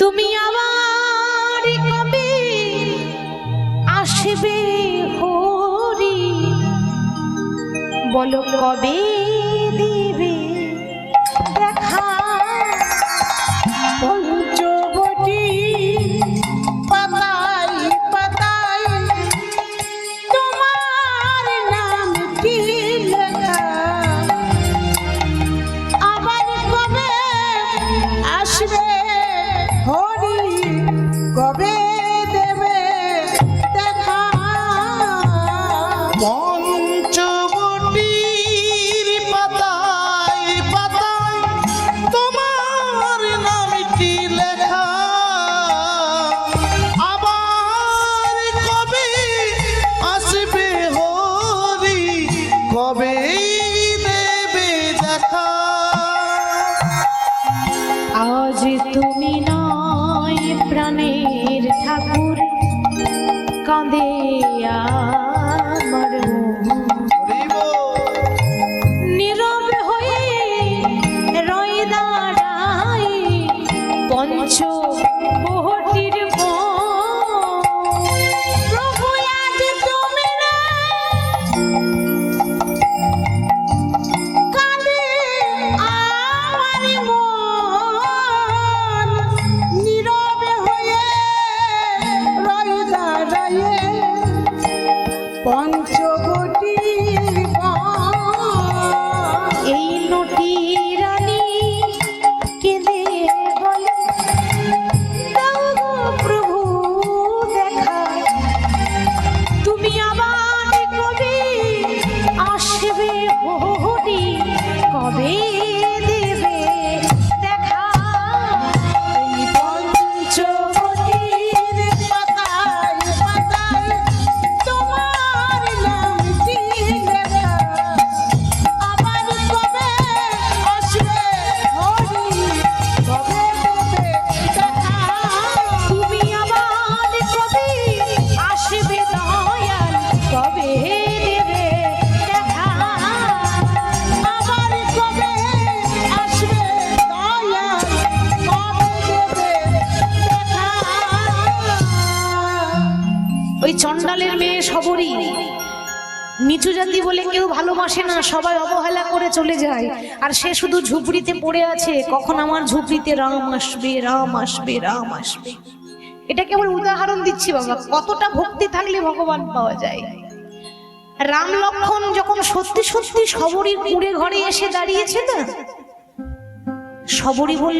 তুমি আমার কবে আসবে হরি, বলো কবে দিবে দেখা। পঞ্চবটি পাতায় পাতায় তোমার নাম কি লেখা, আবার কবে আসবে হরি, কবে দেবে দেখা। পঞ্চবটির পাতায় পাতায় তোমার নামটি লেখা, আবার কবে আসবে হরি, কবে দেবে দেখা। আজ তুমি নয় প্রাণের ঠাকুর, কাঁদে আমার নীরব হয়ে রয়ে দাঁড়ায় পঞ্চবটির প্রভু। আজ তুমি কাঁদে আমার মন, নীরবে হয়ে রয়ে দাঁড়ায়ে পঞ্চবটির বন। এই নটি রানী কেঁদে বলে, দাও গো প্রভু দেখা, তুমি আবার কবে আসবে হরি, কবে দেবে দেখা। এই পঞ্চবটির পাতায় পাতায় তোমার নামটি লেখা, আবার কবে আসবে হরি, কবে দেবে দেখা। তুমি আবার কবে আসবে দয়াল, কবে দেবে দেখা। আবার কবে আসবে দয়াল, কবে দেবে দেখা। ওই চণ্ডালের মেয়ে সবরী নিচু জাতি বলে কেউ ভালোবাসে না, সবাই অবহেলা করে চলে যায়, আর সে শুধু ঝুপড়িতে পড়ে আছে, কখন আমার ঝুপড়িতে রাম আসবে, রাম আসবে, রাম আসবে। এটা কেবল উদাহরণ দিচ্ছি বাবা, কতটা ভক্তি থাকলে ভগবান পাওয়া যায়। রাম লক্ষণ যখন সত্যি সত্যি সবরীর কুঁড়ে ঘরে এসে দাঁড়িয়েছে না, সবরী বলল